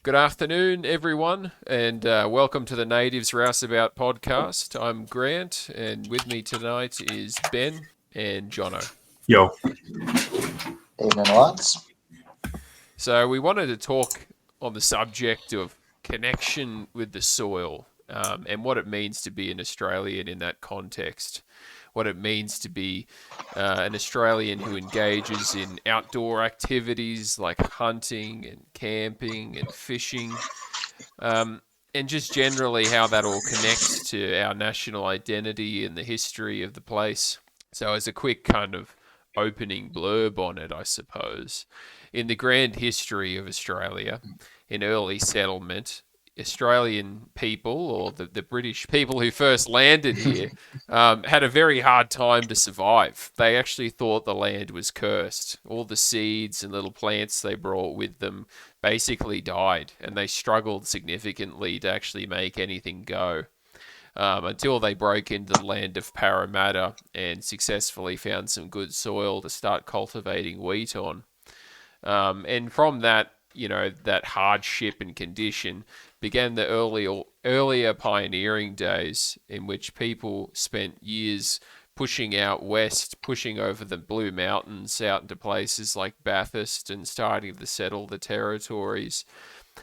Good afternoon, everyone, and welcome to the Natives Rouseabout podcast. I'm Grant, and with me tonight is Ben and Jono. Yo. Evening, lads. So we wanted to talk on the subject of connection with the soil and what it means to be an Australian in that context. What it means to be an Australian who engages in outdoor activities like hunting and camping and fishing, and just generally how that all connects to our national identity and the history of the place. So, as a quick kind of opening blurb on it, I suppose, in the grand history of Australia, in early settlement, Australian people, or the British people who first landed here, had a very hard time to survive. They actually thought the land was cursed. All the seeds and little plants they brought with them basically died, and they struggled significantly to actually make anything go. Until they broke into the land of Parramatta and successfully found some good soil to start cultivating wheat on. And from that, that hardship and condition began the earlier pioneering days in which people spent years pushing out west, pushing over the Blue Mountains out into places like Bathurst and starting to settle the territories.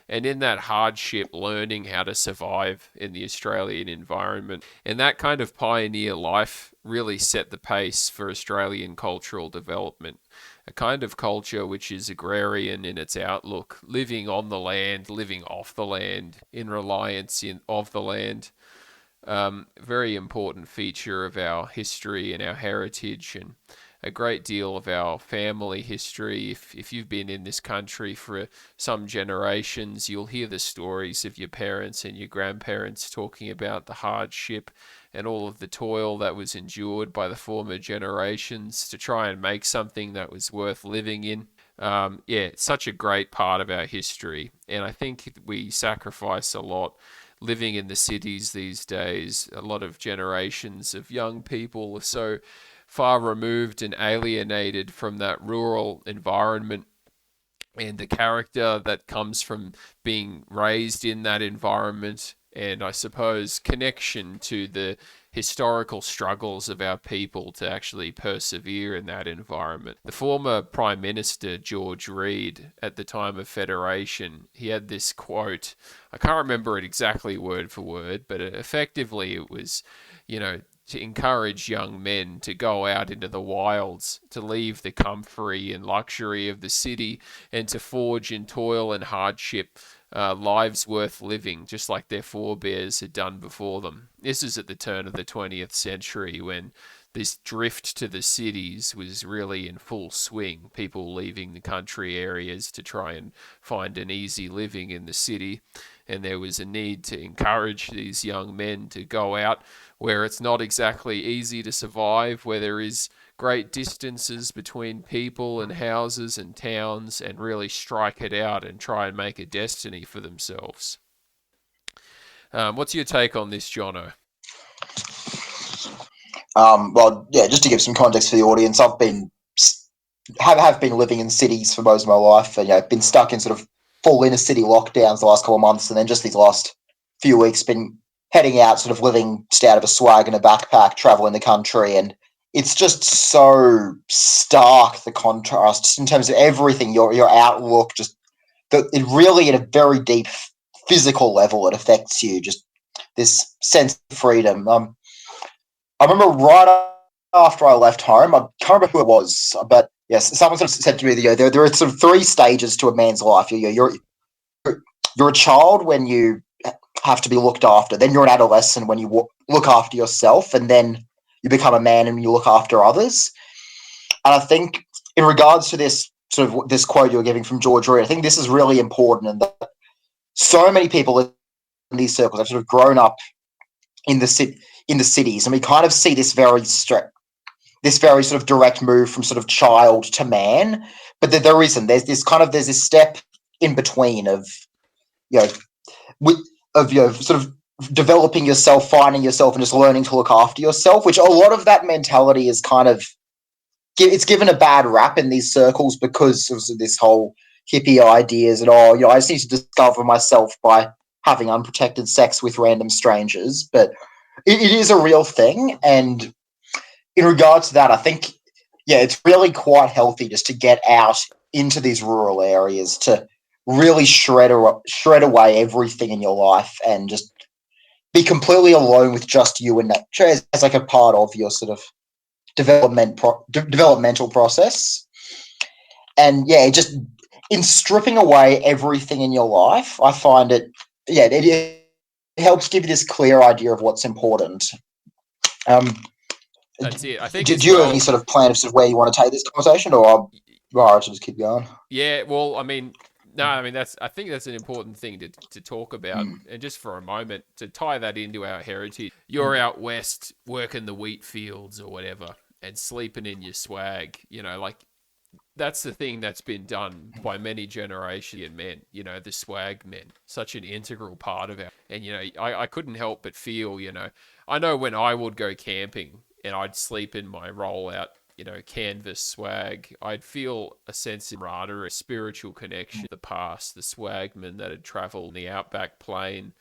And in that hardship, learning how to survive in the Australian environment. And that kind of pioneer life really set the pace for Australian cultural development. A kind of culture which is agrarian in its outlook, living on the land, living off the land, in reliance of the land. Very important feature of our history and our heritage, and a great deal of our family history. If you've been in this country for some generations, you'll hear the stories of your parents and your grandparents talking about the hardship and all of the toil that was endured by the former generations to try and make something that was worth living in. It's such a great part of our history, and I think we sacrifice a lot living in the cities these days. A lot of generations of young people are so far removed and alienated from that rural environment and the character that comes from being raised in that environment, and I suppose connection to the historical struggles of our people to actually persevere in that environment. The former Prime Minister, George Reid, at the time of Federation, he had this quote. I can't remember it exactly word for word, but effectively it was, to encourage young men to go out into the wilds, to leave the comfort and luxury of the city, and to forge in toil and hardship lives worth living, just like their forebears had done before them. This is at the turn of the 20th century when this drift to the cities was really in full swing, people leaving the country areas to try and find an easy living in the city. And there was a need to encourage these young men to go out where it's not exactly easy to survive, where there is great distances between people and houses and towns, and really strike it out and try and make a destiny for themselves. What's your take on this, Jono? Just to give some context for the audience, I've been have been living in cities for most of my life, and been stuck in sort of full inner city lockdowns the last couple of months, and then just these last few weeks been heading out, sort of living just out of a swag and a backpack, traveling the country, and it's just so stark, the contrast just in terms of everything, your outlook, it really at a very deep physical level it affects you, just this sense of freedom. I remember right after I left home, I can't remember who it was, but yes, someone sort of said to me, there are sort of three stages to a man's life. You're a child when you have to be looked after. Then you're an adolescent when you look after yourself, and then you become a man and you look after others. And I think in regards to this sort of this quote you're giving from George Reid, I think this is really important, and that so many people in these circles have sort of grown up in the cities, and we kind of see this very sort of direct move from sort of child to man, but there isn't. There's this step in between of sort of developing yourself, finding yourself, and just learning to look after yourself. Which a lot of that mentality is kind of it's given a bad rap in these circles because of this whole hippie ideas at all. I just need to discover myself by having unprotected sex with random strangers. But it is a real thing. And in regards to that, I think, yeah, it's really quite healthy just to get out into these rural areas to really shred away everything in your life and just be completely alone with just you and nature as like a part of your sort of developmental process. And yeah, just in stripping away everything in your life, I find it helps give you this clear idea of what's important. Um, That's it. I think do as you have any well. sort of plan of, sort of where you want to take this conversation, or I should just keep going? Yeah, well, I mean, no, I mean I think that's an important thing to talk about, and just for a moment to tie that into our heritage. You're out west working the wheat fields or whatever, and sleeping in your swag. Like that's the thing that's been done by many generations of men. The swag men, such an integral part of our. And I couldn't help but feel. I know when I would go camping and I'd sleep in my rollout canvas swag, I'd feel a sense of camaraderie, a spiritual connection to the past, the swagmen that had travelled in the outback plain.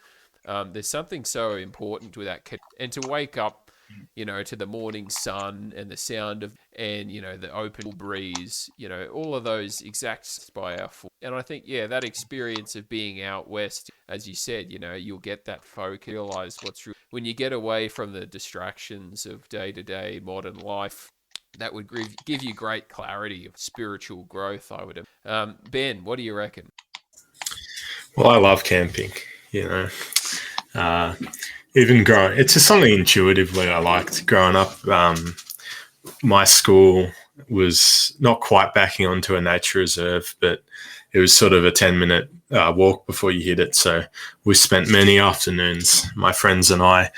There's something so important with that, and to wake up, to the morning sun and the sound of, and the open breeze, all of those exacts by our foot. And I think, yeah, that experience of being out west, as you said, you'll get that focus, realize what's real when you get away from the distractions of day to day modern life. That would give you great clarity of spiritual growth, I would. Ben, what do you reckon? Well, I love camping. You know, uh, even growing, it's just something intuitively I liked growing up. My school was not quite backing onto a nature reserve, but it was sort of a 10-minute walk before you hit it. So we spent many afternoons, my friends and I,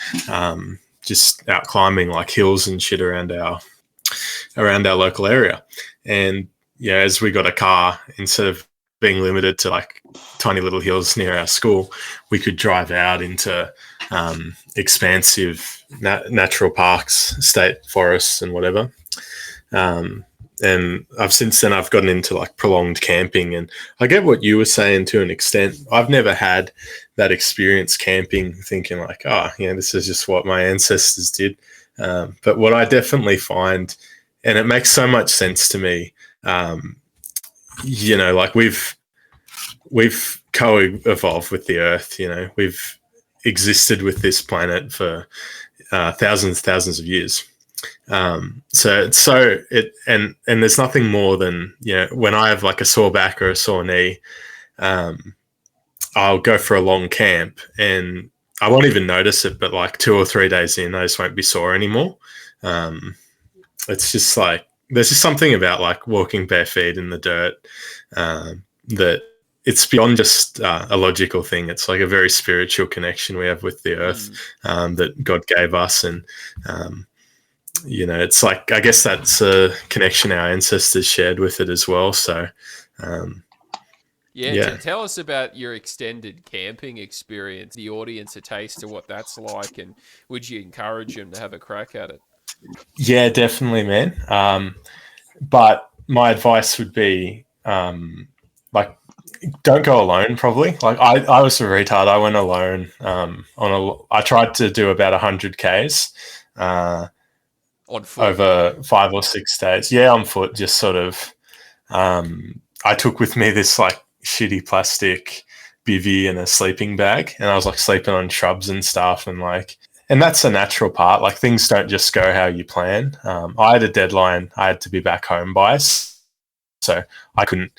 just out climbing like hills and shit around our local area. And yeah, as we got a car, instead of being limited to like tiny little hills near our school, we could drive out into expansive natural parks, state forests, and whatever. Um, and since then I've gotten into like prolonged camping, and I get what you were saying to an extent. I've never had that experience camping, thinking like, oh, this is just what my ancestors did. But what I definitely find, and it makes so much sense to me, like we've co-evolved with the earth. We've existed with this planet for thousands of years. And there's nothing more than, when I have like a sore back or a sore knee, I'll go for a long camp and I won't even notice it, but like 2 or 3 days in, I just won't be sore anymore. It's just like, there's just something about like walking bare feet in the dirt that it's beyond just a logical thing. It's like a very spiritual connection we have with the earth that God gave us. And, it's like, I guess that's a connection our ancestors shared with it as well. So, yeah. Tell us about your extended camping experience, the audience a taste of what that's like, and would you encourage them to have a crack at it? Yeah, definitely, man. But my advice would be, like, don't go alone. Probably, like I was a retard. I went alone. I tried to do about 100 k's on foot over 5 or 6 days. Yeah, on foot. Just sort of. I took with me this like shitty plastic bivvy and a sleeping bag, and I was like sleeping on shrubs and stuff, and that's the natural part. Like things don't just go how you plan. I had a deadline I had to be back home by, so I couldn't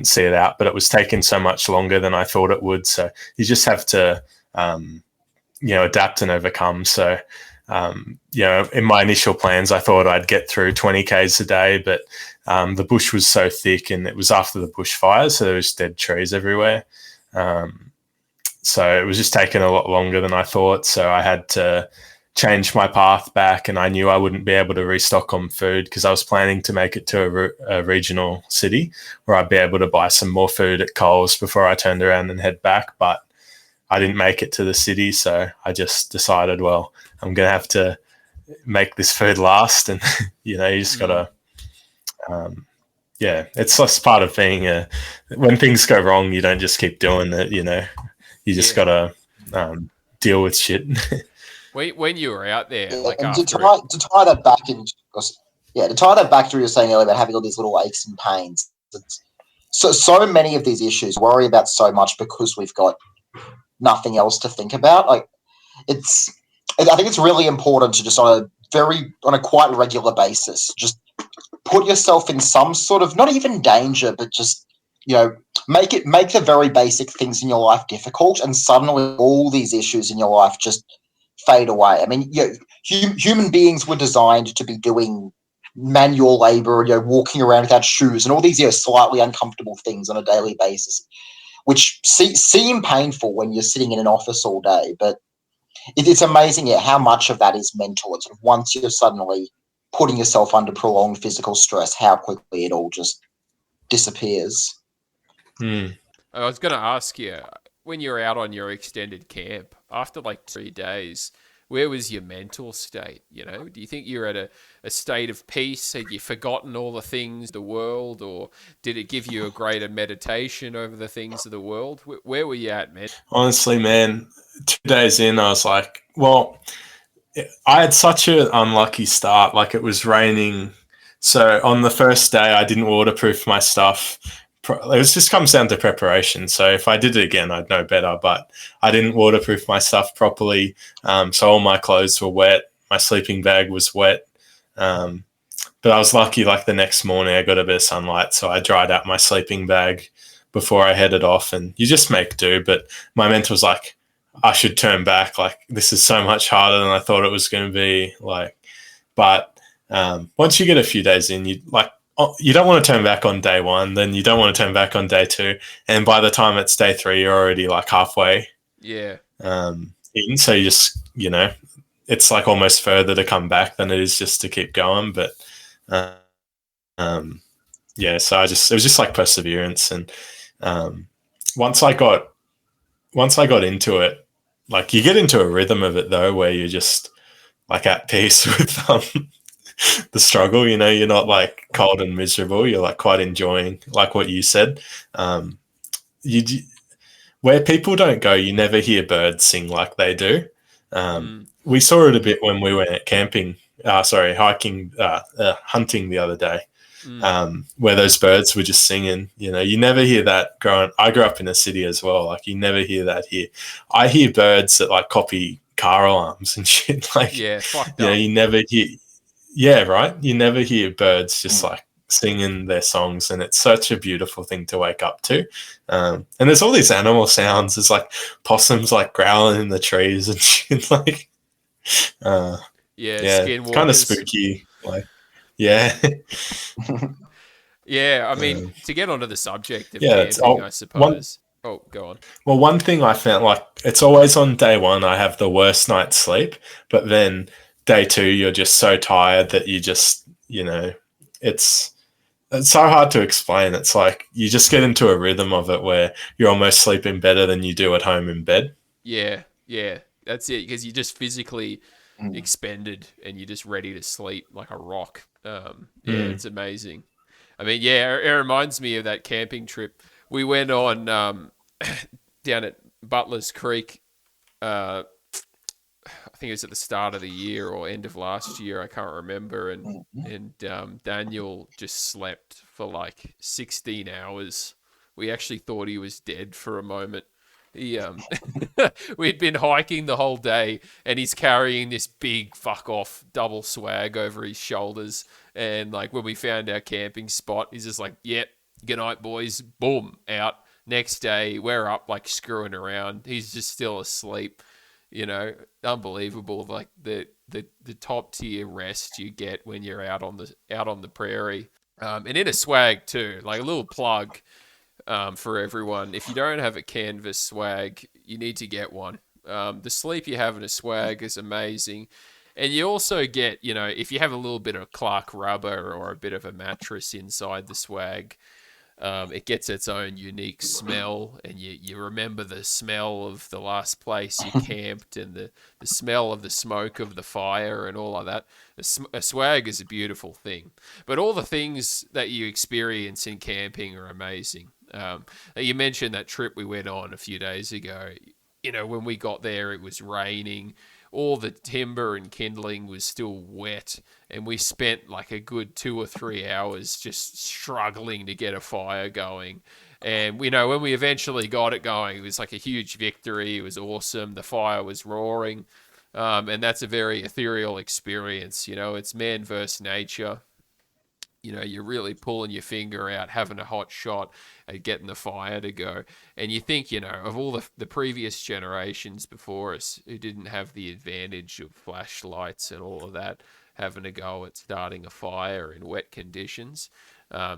see it out, but it was taking so much longer than I thought it would. So you just have to, adapt and overcome. So, in my initial plans, I thought I'd get through 20 Ks a day, but the bush was so thick and it was after the bushfires, so there was dead trees everywhere. So it was just taking a lot longer than I thought. So I had to change my path back, and I knew I wouldn't be able to restock on food because I was planning to make it to a regional city where I'd be able to buy some more food at Coles before I turned around and head back. But I didn't make it to the city, so I just decided, well, I'm going to have to make this food last. And, you just got to, yeah, it's just part of being when things go wrong, you don't just keep doing it. You just Yeah. gotta deal with shit. When you were out there, Yeah, like and after it, to tie that back into to tie that back to what you were saying earlier about having all these little aches and pains. So many of these issues worry about so much because we've got nothing else to think about. Like it's, I think it's really important to just on a quite regular basis, just put yourself in some sort of, not even danger, but just, make the very basic things in your life difficult, and suddenly all these issues in your life just fade away. I mean, human beings were designed to be doing manual labor, walking around without shoes and all these, slightly uncomfortable things on a daily basis, which seem painful when you're sitting in an office all day. But it's amazing, how much of that is mental. And sort of once you're suddenly putting yourself under prolonged physical stress, how quickly it all just disappears. Mm. I was going to ask you, when you're out on your extended camp, after like 3 days, where was your mental state? Do you think you're at a state of peace? Had you forgotten all the things, the world, or did it give you a greater meditation over the things of the world? Where were you at, man? Honestly, man, 2 days in, I was like, well, I had such an unlucky start. Like it was raining. So on the first day, I didn't waterproof my stuff. Just comes down to preparation. So if I did it again, I'd know better. But I didn't waterproof my stuff properly. So all my clothes were wet. My sleeping bag was wet. But I was lucky, like the next morning, I got a bit of sunlight. So I dried out my sleeping bag before I headed off. And you just make do. But my mentor was like, I should turn back. Like, this is so much harder than I thought it was going to be. Like, but once you get a few days in, you don't want to turn back on day one, then you don't want to turn back on day two, and by the time it's day three, you're already like halfway Yeah. in. So you just, it's like almost further to come back than it is just to keep going. But yeah, so it was just like perseverance, and once I got into it, like you get into a rhythm of it though, where you're just like at peace with the struggle. You're not like cold and miserable. You're like quite enjoying, like what you said. You Where people don't go, you never hear birds sing like they do. We saw it a bit when we went camping. Hiking, hunting the other day. Where those birds were just singing. You never hear that growing. I grew up in a city as well. Like you never hear that here. I hear birds that like copy car alarms and shit. Like, Yeah, fucked up. you never hear. Yeah, right. You never hear birds just like singing their songs, and it's such a beautiful thing to wake up to. And there's all these animal sounds. There's like possums like growling in the trees and shit. Like, Yeah, yeah, it's kind of skinwalkers. spooky. Like, yeah. Yeah, I mean, to get onto the subject of Yeah, it's camping, I one. suppose. Oh, go on. Well, one thing I found, like, it's always on day one I have the worst night's sleep, but then day two you're just so tired that you just, it's so hard to explain. It's like you just get into a rhythm of it where you're almost sleeping better than you do at home in bed. Yeah, yeah, that's it. Because you're just physically expended and you're just ready to sleep like a rock. Yeah, it's amazing. I mean, yeah, it reminds me of that camping trip we went on down at Butler's Creek. I think it was at the start of the year or end of last year. I can't remember. And Daniel just slept for like 16 hours. We actually thought he was dead for a moment. He we'd been hiking the whole day, and he's carrying this big fuck off double swag over his shoulders. And like when we found our camping spot, he's just like, "Yep, good night, boys." Boom, out. Next day, we're up like screwing around. He's just still asleep. Unbelievable. Like the top tier rest you get when you're out on the prairie, and in a swag too. Like a little plug for everyone. If you don't have a canvas swag, you need to get one. The sleep you have in a swag is amazing. And you also get, if you have a little bit of Clark rubber or a bit of a mattress inside the swag, It gets its own unique smell, and you remember the smell of the last place you camped and the smell of the smoke of the fire and all of that. A swag is a beautiful thing, but all the things that you experience in camping are amazing. You mentioned that trip we went on a few days ago. You know, when we got there, it was raining. All the timber and kindling was still wet, and we spent like a good 2 or 3 hours just struggling to get a fire going. And you know, when we eventually got it going, it was like a huge victory. It was awesome. The fire was roaring, and that's a very ethereal experience. You know, it's man versus nature. You know, you're really pulling your finger out, having a hot shot at getting the fire to go. And you think, you know, of all the previous generations before us who didn't have the advantage of flashlights and all of that, having a go at starting a fire in wet conditions.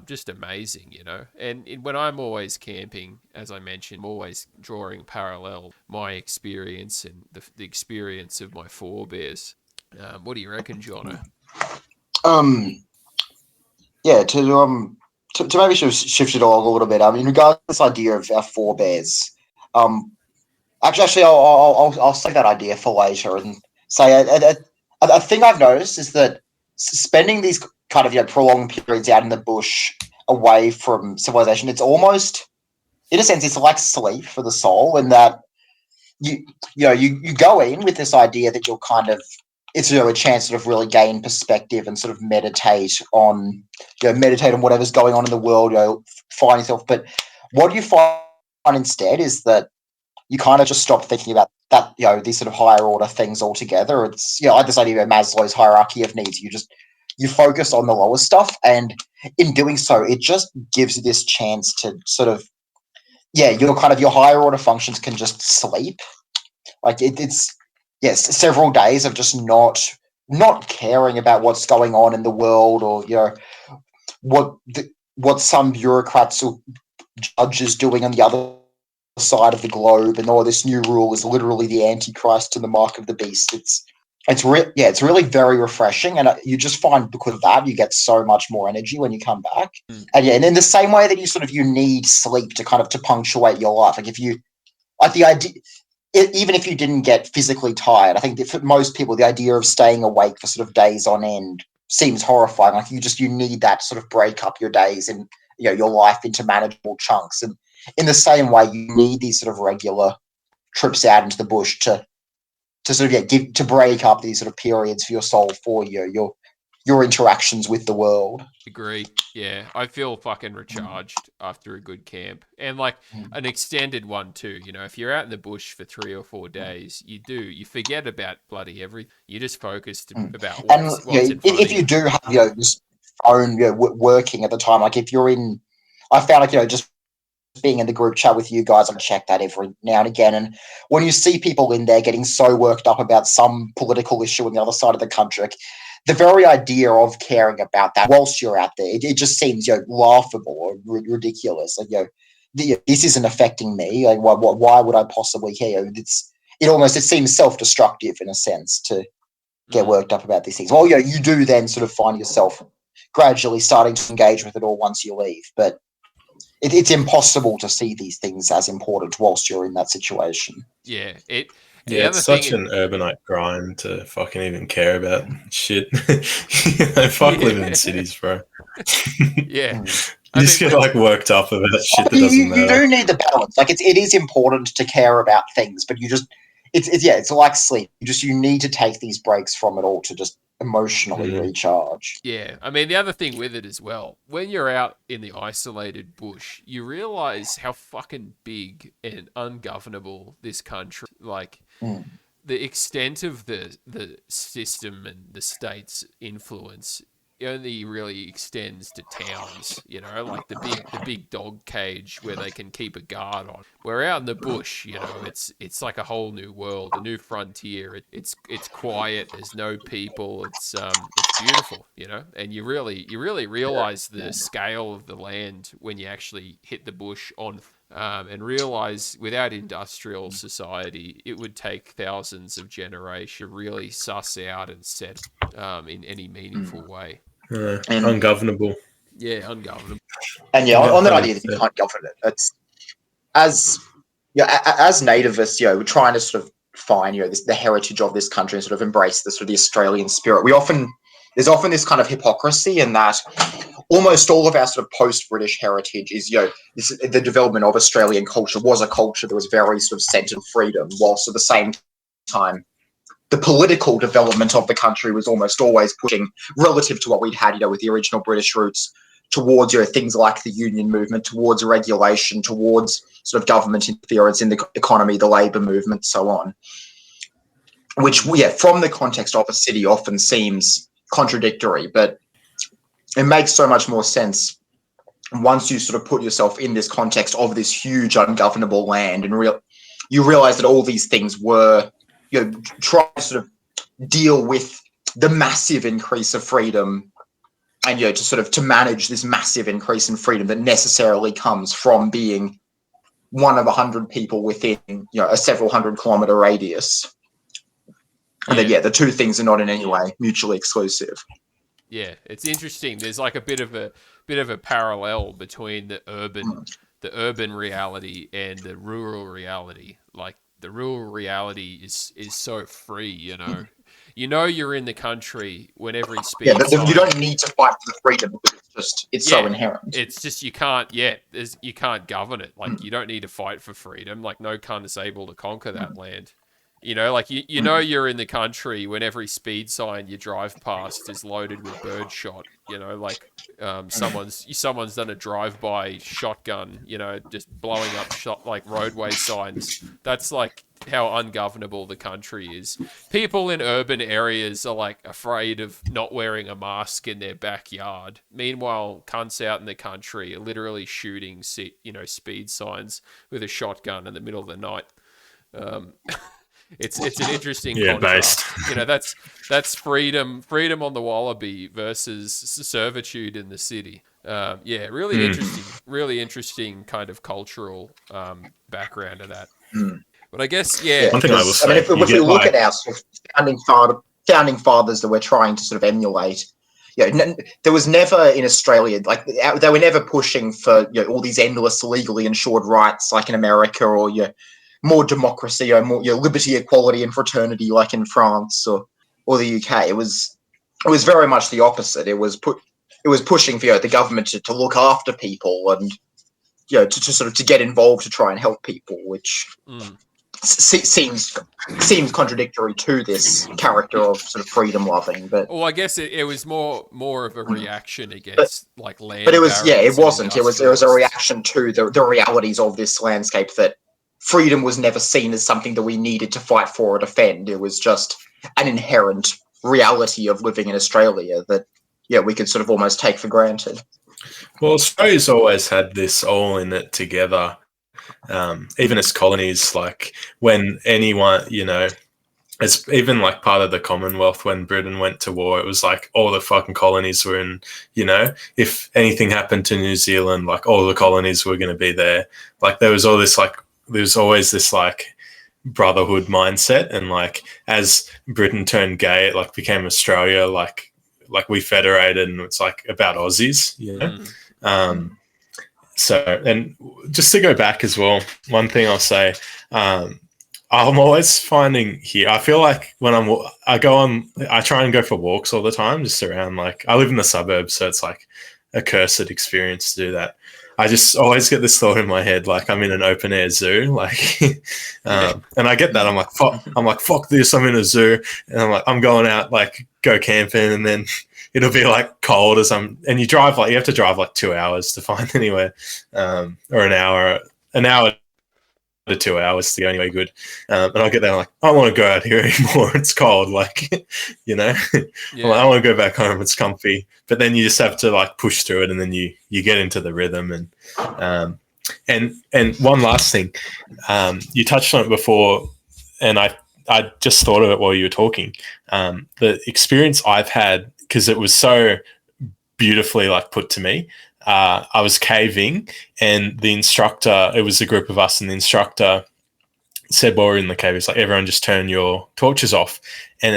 Just amazing, you know. And when I'm always camping, as I mentioned, I'm always drawing parallel my experience and the experience of my forebears. What do you reckon, Jono? Um, yeah, to maybe shift it all a little bit. In regards to this idea of our forebears, um, actually, I'll save that idea for later and say a thing I've noticed is that spending these kind of prolonged periods out in the bush away from civilization, it's almost in a sense it's like sleep for the soul, in that you you go in with this idea that you'll kind of it's a chance to sort of really gain perspective and sort of meditate on whatever's going on in the world, find yourself. But what you find instead is that you kind of just stop thinking about that, these sort of higher order things altogether. It's, like this idea of Maslow's hierarchy of needs. You focus on the lower stuff, and in doing so, it just gives you this chance to sort of, your higher order functions can just sleep. Like it's yes, several days of just not caring about what's going on in the world, or what what some bureaucrats or judges doing on the other side of the globe, and this new rule is literally the Antichrist and the mark of the beast. It's really very refreshing, and you just find because of that you get so much more energy when you come back. Mm. And in the same way that you need sleep to kind of to punctuate your life, like if you like the idea. Even if you didn't get physically tired, I think that for most people, the idea of staying awake for sort of days on end seems horrifying. Like you need that to sort of break up your days and your life into manageable chunks. And in the same way, you need these sort of regular trips out into the bush to sort of to break up these sort of periods for your soul, for your interactions with the world. Agree. Yeah, I feel fucking recharged after a good camp, and like an extended one too. You know, if you're out in the bush for 3 or 4 days, you forget about bloody everything. You just focus about And what's in front if of you you. do have this phone working at the time, like if you're in, I found like just being in the group chat with you guys, I check that every now and again. And when you see people in there getting so worked up about some political issue on the other side of the country, like, the very idea of caring about that whilst you're out there, it just seems laughable or ridiculous. Like this isn't affecting me. Like why would I possibly care? It seems self-destructive in a sense to get worked up about these things. Well, you do then sort of find yourself gradually starting to engage with it all once you leave, but it's impossible to see these things as important whilst you're in that situation. Yeah, the Yeah, other it's thing such it an urbanite grind to fucking even care about shit. Fuck living in yeah. cities, bro. Yeah. You I just mean get with like worked up about shit that You, doesn't you matter. do need the balance. Like it is important to care about things, but it's like sleep. You need to take these breaks from it all to just emotionally Mm. recharge. Yeah, I mean the other thing with it as well, when you're out in the isolated bush, you realize how fucking big and ungovernable this country. Like Mm. the extent of the system and the state's influence only really extends to towns, you know, like the big dog cage where they can keep a guard on. We're out in the bush, you know, it's like a whole new world, a new frontier. It's quiet, there's no people, it's beautiful, you know, and you really realize the scale of the land when you actually hit the bush on and realize without industrial society, it would take thousands of generations to really suss out and set in any meaningful way. And Ungovernable. Yeah, ungovernable. And yeah, Yeah, on that idea that you 100%. can't govern it, it's as as nativists, we're trying to sort of find the heritage of this country and sort of embrace the sort of the Australian spirit. There's often this kind of hypocrisy in that almost all of our sort of post-British heritage is the development of Australian culture was a culture that was very sort of centered freedom, whilst at the same time the political development of the country was almost always pushing, relative to what we'd had, with the original British roots, towards things like the union movement, towards regulation, towards sort of government interference in the economy, the labour movement, so on. Which, from the context of a city, often seems contradictory, but it makes so much more sense once you sort of put yourself in this context of this huge ungovernable land, and you realise that all these things were trying to sort of deal with the massive increase of freedom, and to manage this massive increase in freedom that necessarily comes from being one of 100 people within a several 100-kilometre radius, and then the two things are not in any way mutually exclusive. Yeah, it's interesting. There's like a bit of a parallel between the urban reality and the rural reality. Like the rural reality is so free, you're in the country when every speed sign. You don't need to fight for the freedom. It's so inherent. It's just you can't govern it. Like you don't need to fight for freedom. Like no cunt is able to conquer that land. You're in the country when every speed sign you drive past is loaded with birdshot. Someone's done a drive-by shotgun. Just blowing up roadway signs. That's like how ungovernable the country is. People in urban areas are like afraid of not wearing a mask in their backyard. Meanwhile, cunts out in the country are literally shooting, speed signs with a shotgun in the middle of the night. It's an interesting contrast. That's freedom on the wallaby versus servitude in the city. Really interesting kind of cultural background of that. But I guess One thing I will say, if we look at our sort of founding fathers that we're trying to sort of emulate, there was never in Australia, like they were never pushing for all these endless legally ensured rights like in America, or more democracy, or more liberty, equality, and fraternity like in France or the UK. It was very much the opposite. It was pushing for the government to look after people and to get involved to try and help people, which seems contradictory to this character of sort of freedom loving. But I guess it was more of a reaction against land. But it was it wasn't. It was a reaction to the realities of this landscape, that freedom was never seen as something that we needed to fight for or defend. It was just an inherent reality of living in Australia that we could sort of almost take for granted. Well, Australia's always had this all in it together. Even as colonies, like when anyone, it's even like part of the Commonwealth when Britain went to war, it was like all the fucking colonies were in, if anything happened to New Zealand, like all the colonies were going to be there. Like there was always this brotherhood mindset, and like as Britain turned gay, it like became Australia, like we federated, and it's like about Aussies, So, and just to go back as well, one thing I'll say, I'm always finding here, I feel like when I try and go for walks all the time, just around, like, I live in the suburbs, so it's like a cursed experience to do that. I just always get this thought in my head, like I'm in an open air zoo, like, and I get that. I'm like, fuck this, I'm in a zoo, and I'm going out, like, go camping, and then it'll be like cold and you have to drive like 2 hours to find anywhere, or an hour to 2 hours to go anywhere good. And I'll get there, I'm like, I don't want to go out here anymore. It's cold. Like, I'm like, I want to go back home. It's comfy. But then you just have to like push through it, and then you get into the rhythm. And one last thing, you touched on it before, and I just thought of it while you were talking. The experience I've had, because it was so beautifully like put to me. I was caving, and the instructor, it was a group of us, and the instructor said while we were in the cave, it's like, everyone just turn your torches off. And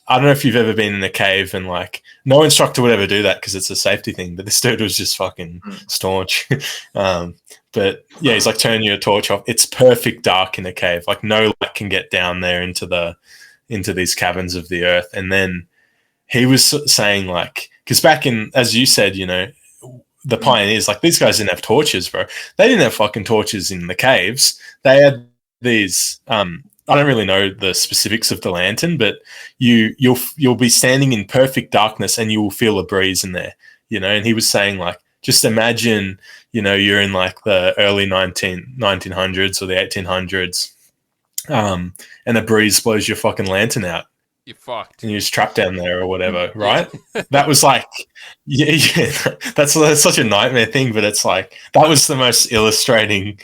I don't know if you've ever been in a cave and like no instructor would ever do that because it's a safety thing, but this dude was just fucking staunch. But yeah, he's like turning your torch off. It's perfect dark in a cave. Like no light can get down there into these caverns of the earth. And then he was saying like, because back in, as you said, you know, the pioneers, like these guys didn't have torches, bro. They didn't have fucking torches in the caves. They had these, I don't really know the specifics of the lantern, but you'll be standing in perfect darkness and you will feel a breeze in there, you know. And he was saying like, just imagine, you know, you're in like the early 1900s or the 1800s, and a breeze blows your fucking lantern out. You're fucked. And you're just trapped down there or whatever, right? That was like, yeah, that's such a nightmare thing, but it's like, that was the most illustrating,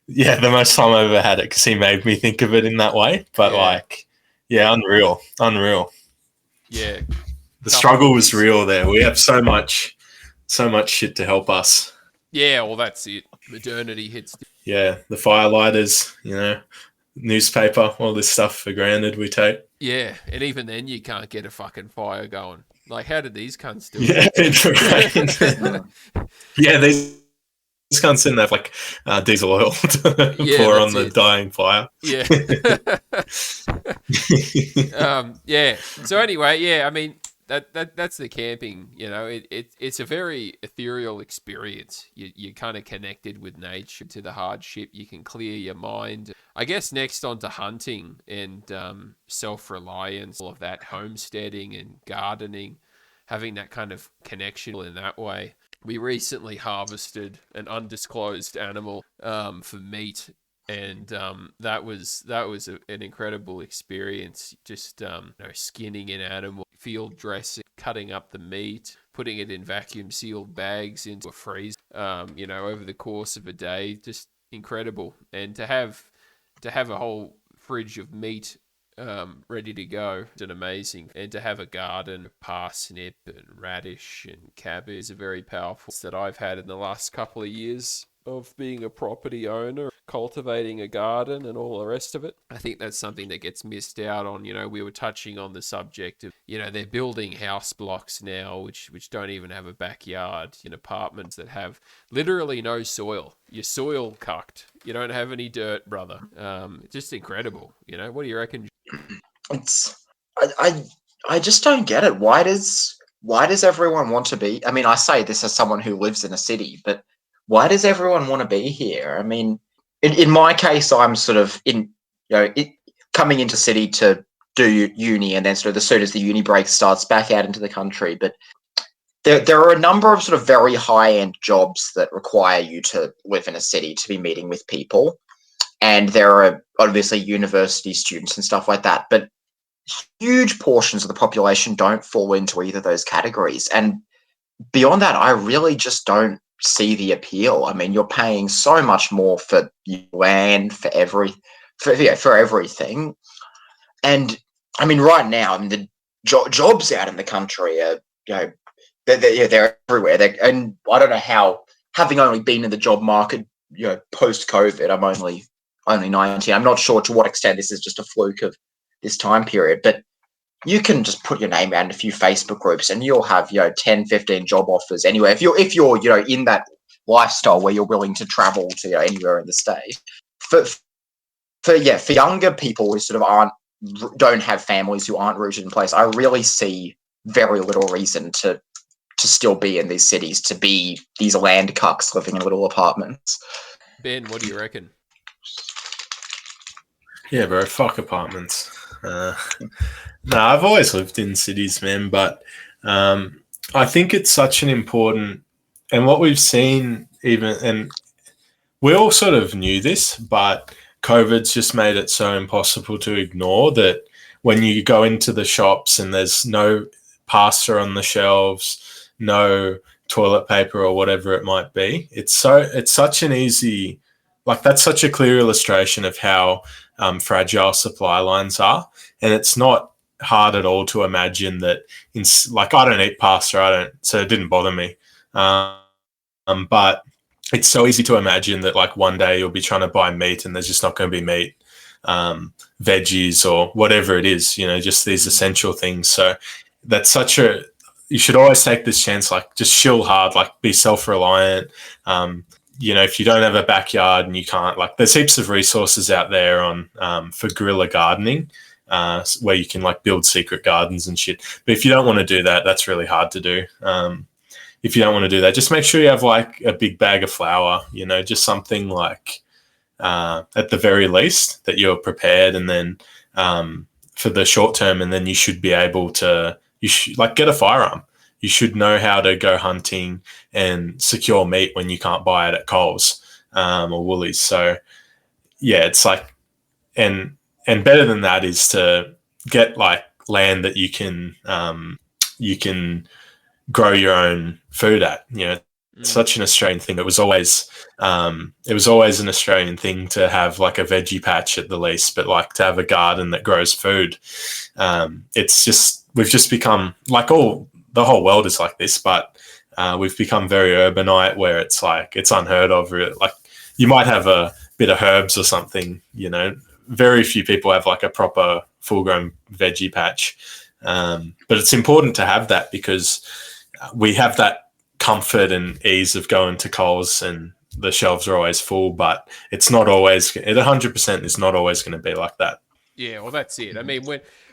the most time I ever had it because he made me think of it in that way. But like, yeah, unreal. Yeah. The struggle was real there. We have so much shit to help us. Yeah, well, that's it. Modernity hits. Yeah, the firelighters, you know, newspaper, all this stuff for granted we take. Yeah, and even then you can't get a fucking fire going. Like, how did these cunts do it? Yeah, these cunts didn't have like diesel oil to pour on the dying fire. Yeah. Yeah. So anyway, yeah, I mean, that's the camping, you know. It's a very ethereal experience. You're kind of connected with nature. To the hardship, you can clear your mind. I guess next on to hunting and self-reliance, all of that, homesteading and gardening, having that kind of connection in that way. We recently harvested an undisclosed animal for meat. And that was an incredible experience. Just skinning an animal, field dressing, cutting up the meat, putting it in vacuum sealed bags into a freezer. Over the course of a day, just incredible. And to have a whole fridge of meat ready to go, it's an amazing. And to have a garden of parsnip and radish and cabbage is a very powerful that I've had in the last couple of years of being a property owner, cultivating a garden and all the rest of it. I think that's something that gets missed out on. You know, we were touching on the subject of, you know, they're building house blocks now which don't even have a backyard, in apartments that have literally no soil. Your soil cucked. You don't have any dirt, brother. Just incredible. You know, what do you reckon? I just don't get it. Why does everyone want to be? I mean, I say this as someone who lives in a city, but why does everyone want to be here? I mean, in my case, I'm sort of coming into city to do uni, and then sort of as soon as the uni break starts, back out into the country. But there are a number of sort of very high-end jobs that require you to live in a city to be meeting with people. And there are obviously university students and stuff like that. But huge portions of the population don't fall into either of those categories. And beyond that, I really just don't see the appeal. I mean, you're paying so much more for land, for everything. And I mean, right now, I mean, the jobs out in the country are, they're everywhere. And I don't know how, having only been in the job market, post-COVID, I'm only 19. I'm not sure to what extent this is just a fluke of this time period, but you can just put your name out in a few Facebook groups and you'll have, 10, 15 job offers anywhere. If you're in that lifestyle where you're willing to travel to anywhere in the state. For younger people who sort of don't have families, who aren't rooted in place, I really see very little reason to still be in these cities, to be these land cucks living in little apartments. Ben, what do you reckon? Yeah, bro, fuck apartments. No, I've always lived in cities, man, but I think it's such an important, and what we've seen even, and we all sort of knew this, but COVID's just made it so impossible to ignore that when you go into the shops and there's no pasta on the shelves, no toilet paper or whatever it might be, it's such an easy, like that's such a clear illustration of how fragile supply lines are. And it's not hard at all to imagine that I don't eat pasta, so it didn't bother me. But it's so easy to imagine that like one day you'll be trying to buy meat and there's just not going to be meat. veggies or whatever it is, just these essential things. So that's you should always take this chance, like just chill hard, like be self-reliant. If you don't have a backyard and you can't, like there's heaps of resources out there for guerrilla gardening, where you can like build secret gardens and shit. But if you don't want to do that, that's really hard to do. If you don't want to do that, just make sure you have like a big bag of flour, just something like, at the very least, that you're prepared. And then for the short term, and then you should be able to, like get a firearm. You should know how to go hunting and secure meat when you can't buy it at Coles or Woolies. So yeah, it's like, and better than that is to get like land that you can grow your own food at. It's such an Australian thing. It was always an Australian thing to have like a veggie patch at the least, but like to have a garden that grows food. We've just become like the whole world is like this, but we've become very urbanite, where it's like it's unheard of. Like you might have a bit of herbs or something. Very few people have like a proper full-grown veggie patch, but it's important to have that because we have that comfort and ease of going to Coles and the shelves are always full, but it's not always, at 100% is not always going to be like that. Yeah, well, that's it. I mean,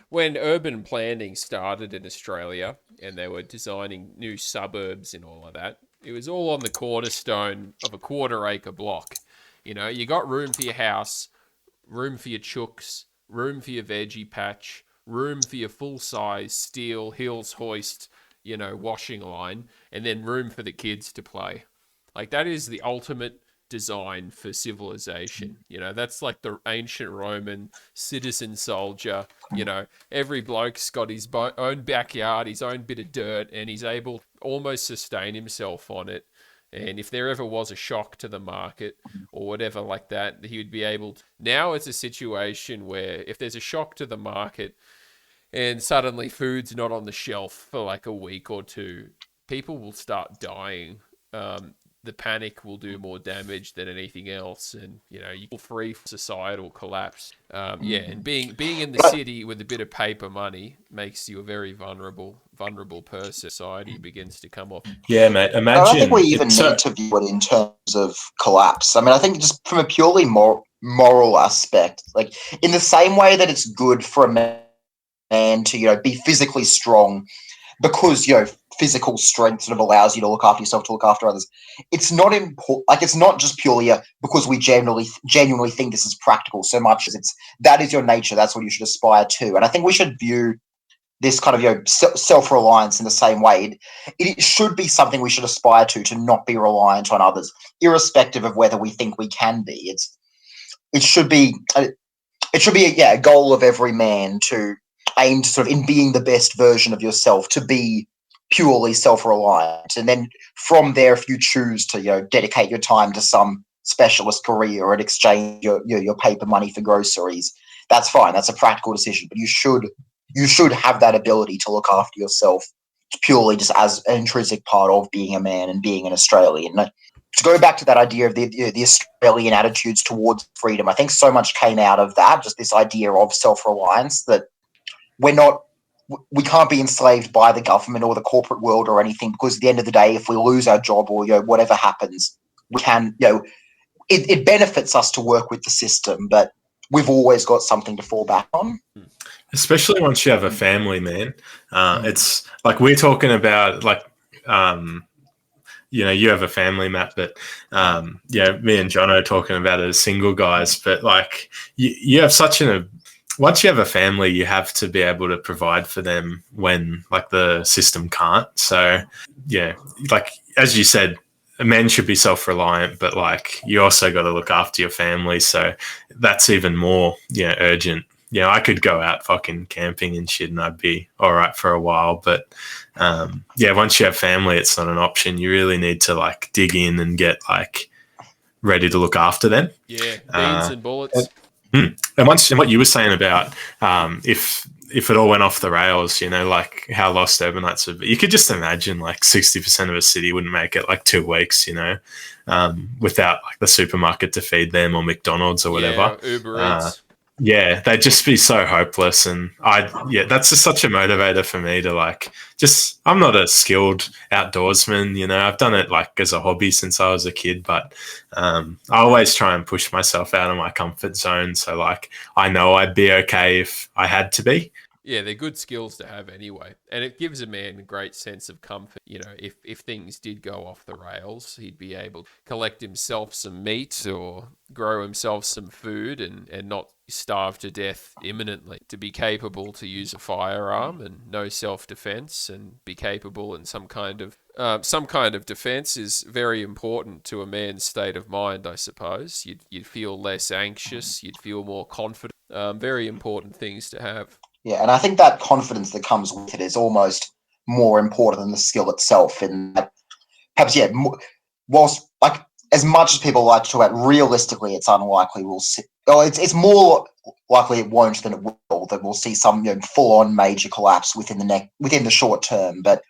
when urban planning started in Australia and they were designing new suburbs and all of that, it was all on the cornerstone of a quarter-acre block. You got room for your house, room for your chooks, room for your veggie patch, room for your full-size steel Hills hoist, washing line, and then room for the kids to play. Like that is the ultimate design for civilization. That's like the ancient Roman citizen soldier. Every bloke's got his own backyard, his own bit of dirt, and he's able to almost sustain himself on it. And if there ever was a shock to the market or whatever like that, he would be able to. Now it's a situation where if there's a shock to the market and suddenly food's not on the shelf for like a week or two, people will start dying. The panic will do more damage than anything else, and you will free societal collapse. And being in the city with a bit of paper money makes you a very vulnerable person. Society begins to come off. Yeah, mate. Imagine. I don't think we even need to view it in terms of collapse. I mean, I think just from a purely moral aspect, like in the same way that it's good for a man to be physically strong, because physical strength sort of allows you to look after yourself, to look after others. It's not important. Like it's not just purely because we genuinely think this is practical so much as that is your nature. That's what you should aspire to. And I think we should view this kind of self-reliance in the same way. It should be something we should aspire to not be reliant on others, irrespective of whether we think we can be. It should be a goal of every man to aim to sort of in being the best version of yourself, to be purely self-reliant. And then from there, if you choose to dedicate your time to some specialist career or exchange your paper money for groceries, that's fine. That's a practical decision. But you should have that ability to look after yourself purely just as an intrinsic part of being a man and being an Australian. To go back to that idea of the Australian attitudes towards freedom, I think so much came out of that, just this idea of self-reliance, that we can't be enslaved by the government or the corporate world or anything, because at the end of the day, if we lose our job or whatever happens, we can it benefits us to work with the system, but we've always got something to fall back on. Especially once you have a family, man. It's like we're talking about, like, you have a family, Matt, but me and Jono are talking about it as single guys. But like, you have once you have a family, you have to be able to provide for them when like the system can't. So yeah, like as you said, men should be self-reliant, but like you also got to look after your family. So that's even more urgent. I could go out fucking camping and shit and I'd be all right for a while. But once you have family, it's not an option. You really need to like dig in and get like ready to look after them. Yeah, beans and bullets. And what you were saying about if it all went off the rails, like how lost urbanites would be. You could just imagine like 60% of a city wouldn't make it like 2 weeks, without like the supermarket to feed them or McDonald's or whatever. Yeah, Uber Eats. yeah, they'd just be so hopeless. And that's just such a motivator for me to I'm not a skilled outdoorsman, I've done it like as a hobby since I was a kid, but I always try and push myself out of my comfort zone. So like, I know I'd be okay if I had to be. Yeah, they're good skills to have anyway. And it gives a man a great sense of comfort. If things did go off the rails, he'd be able to collect himself some meat or grow himself some food and not starve to death imminently. To be capable to use a firearm and no self-defense and be capable in some kind of defense is very important to a man's state of mind, I suppose. You'd feel less anxious. You'd feel more confident. Very important things to have. Yeah, and I think that confidence that comes with it is almost more important than the skill itself. In that, perhaps, whilst like as much as people like to talk about, realistically, it's unlikely we'll see. Oh, it's more likely it won't than it will. That we'll see some full-on major collapse within the short term. But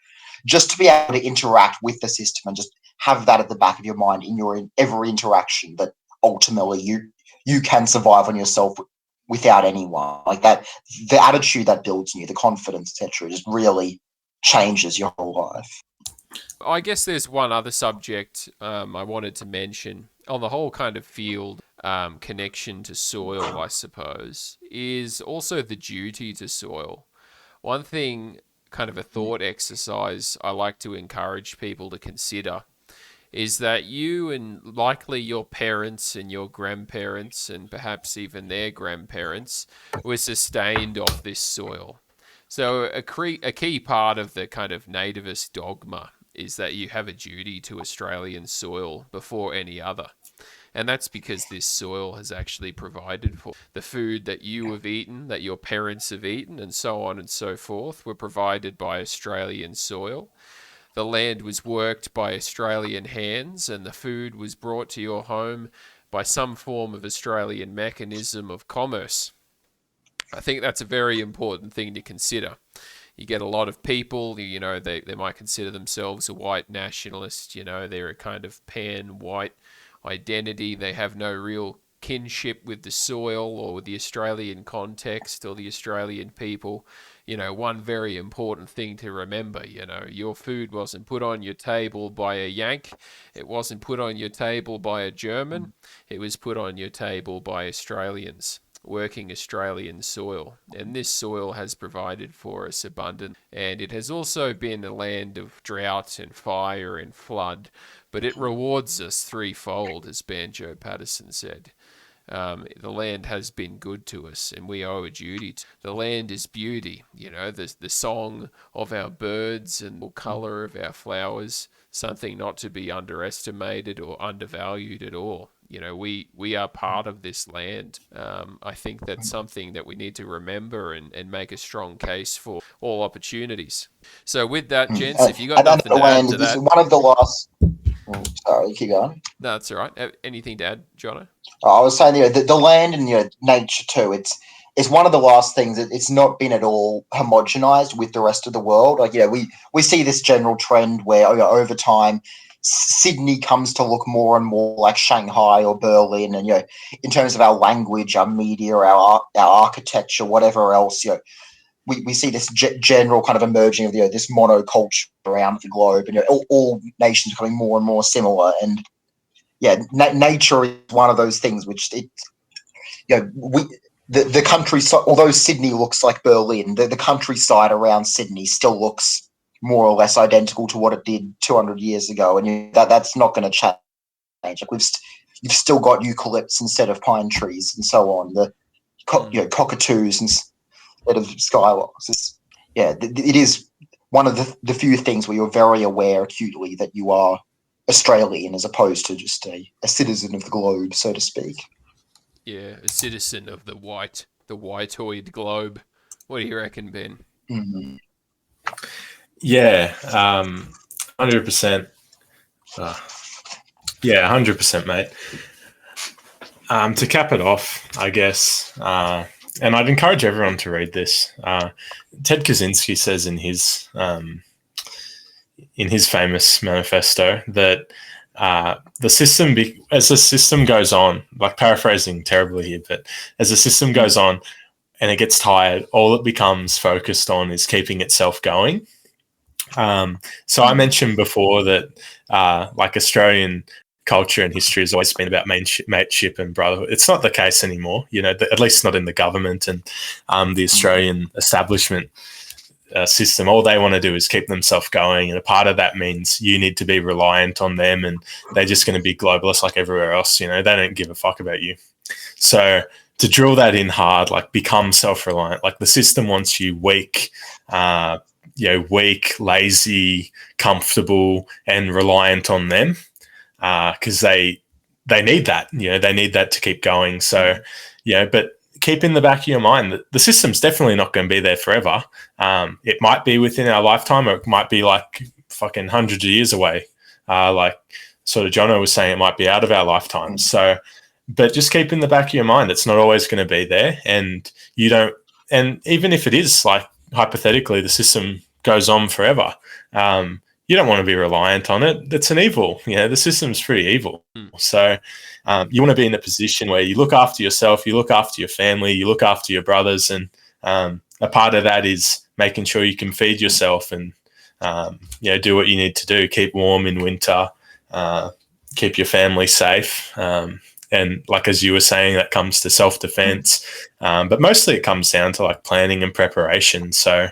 just to be able to interact with the system and just have that at the back of your mind in every interaction, that ultimately you can survive on yourself without anyone, like that, the attitude that builds in you, the confidence, etc., just really changes your whole life. I guess there's one other subject I wanted to mention on the whole kind of field connection to soil, I suppose, is also the duty to soil. One thing, kind of a thought exercise I like to encourage people to consider is that you and likely your parents and your grandparents and perhaps even their grandparents were sustained off this soil. So a key part of the kind of nativist dogma is that you have a duty to Australian soil before any other. And that's because this soil has actually provided for the food that you have eaten, that your parents have eaten, and so on and so forth, were provided by Australian soil. The land was worked by Australian hands, and the food was brought to your home by some form of Australian mechanism of commerce. I think that's a very important thing to consider. You get a lot of people, they might consider themselves a white nationalist, they're a kind of pan-white identity. They have no real kinship with the soil or with the Australian context or the Australian people. One very important thing to remember, your food wasn't put on your table by a Yank. It wasn't put on your table by a German. It was put on your table by Australians, working Australian soil. And this soil has provided for us abundance. And it has also been a land of drought and fire and flood, but it rewards us threefold, as Banjo Patterson said. The land has been good to us, and we owe a duty to. The land is beauty, the song of our birds and the colour of our flowers, something not to be underestimated or undervalued at all. We are part of this land. I think that's something that we need to remember and make a strong case for all opportunities. So with that, gents, if you got nothing to add to This is that, one of the last. Sorry, keep going. no, that's all right. Anything to add, Jono? I was saying, the land and nature too. It's one of the last things that it's not been at all homogenized with the rest of the world. Like, we see this general trend where over time, Sydney comes to look more and more like Shanghai or Berlin, and in terms of our language, our media, our architecture, whatever else, we see this general kind of emerging of this monoculture around the globe, and all nations becoming more and more similar. And nature is one of those things which the countryside, although Sydney looks like Berlin, the countryside around Sydney still looks more or less identical to what it did 200 years ago, and that's not going to change. Like you've still got eucalypts instead of pine trees, and so on. The cockatoos instead of skylarks. It is one of the few things where you're very aware acutely that you are Australian as opposed to just a citizen of the globe, so to speak. Yeah, a citizen of the whitoid globe. What do you reckon, Ben? Mm-hmm. Yeah, 100%. 100%, mate. To cap it off, I guess, and I'd encourage everyone to read this. Ted Kaczynski says in his famous manifesto that the system, as the system goes on, like paraphrasing terribly here, but as the system goes on and it gets tired, all it becomes focused on is keeping itself going. So I mentioned before that like Australian culture and history has always been about mateship and brotherhood. It's not the case anymore, at least not in the government and the Australian establishment system. All they want to do is keep themselves going, and a part of that means you need to be reliant on them, and they're just going to be globalists like everywhere else. They don't give a fuck about you. So to drill that in hard, like become self-reliant, like the system wants you weak, weak, lazy, comfortable, and reliant on them because they need that. They need that to keep going. So, but keep in the back of your mind that the system's definitely not going to be there forever. It might be within our lifetime, or it might be like fucking hundreds of years away. Like sort of Jono was saying, it might be out of our lifetime. So, but just keep in the back of your mind, it's not always going to be there. And and even if it is, like hypothetically, the system goes on forever, you don't want to be reliant on it. That's an evil. The system's pretty evil. So you want to be in a position where you look after yourself, you look after your family, you look after your brothers, and a part of that is making sure you can feed yourself and do what you need to do. Keep warm in winter, keep your family safe, and like as you were saying, that comes to self-defense, but mostly it comes down to like planning and preparation. So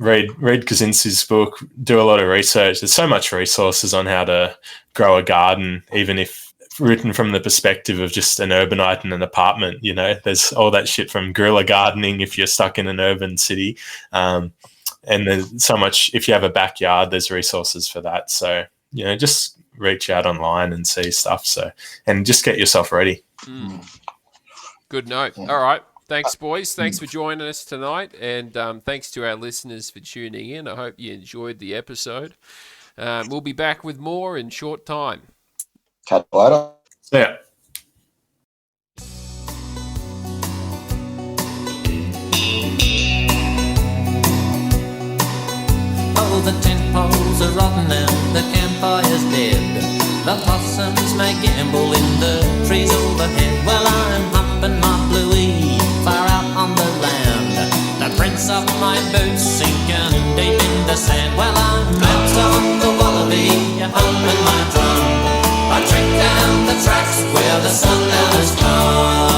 read Kaczynski's book, do a lot of research. There's so much resources on how to grow a garden, even if written from the perspective of just an urbanite in an apartment. There's all that shit from guerrilla gardening if you're stuck in an urban city, and there's so much. If you have a backyard, there's resources for that. So just reach out online and see stuff. So, and just get yourself ready. Good note. All right. Thanks, boys. Thanks for joining us tonight, and thanks to our listeners for tuning in. I hope you enjoyed the episode. We'll be back with more in short time. Catch you later. See ya. Oh, the tent poles are rotten and the campfire's dead. The possums may gamble in the trees overhead. Well, I'm humping my bluey far out on the land. The prints of my boots sinking deep in the sand. Well, I'm out on the wallaby, humping my drum. I trek down the tracks where the sundown has come.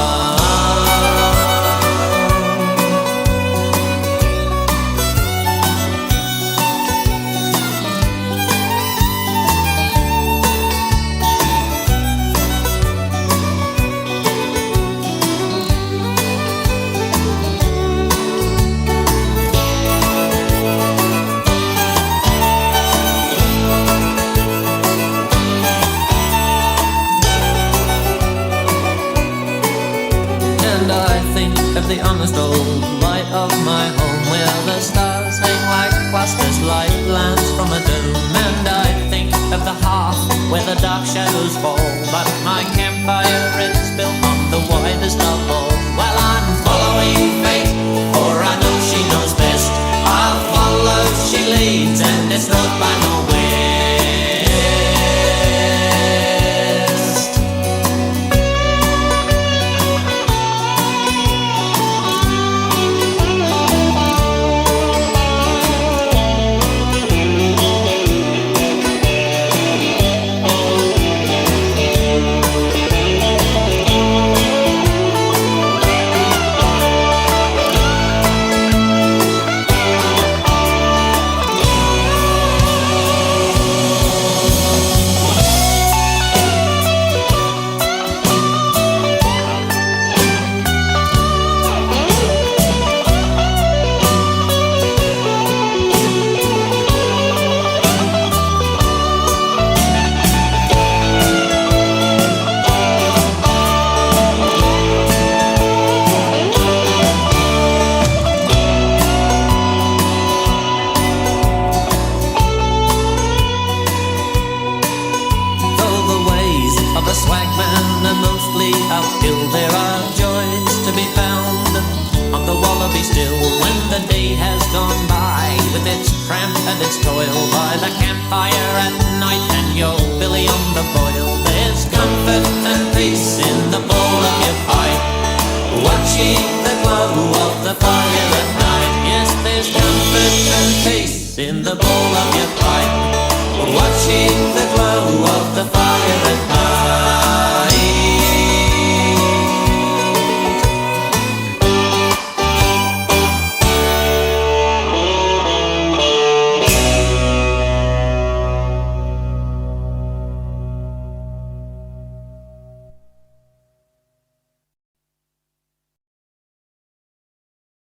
The honest old light of my home, where the stars hang like clusters like lamps from a dome. And I think of the hearth where the dark shadows fall, but my campfire is built on the widest of all. Well, I'm following fate, for I know she knows best. I'll follow, she leads, and it's not by no west. Still, when the day has gone by with its tramp and its toil by the campfire at night, and your billy on the boil. There's comfort and peace in the bowl of your pipe, watching the glow of the fire at night. Yes, there's comfort and peace in the bowl of your pipe, watching the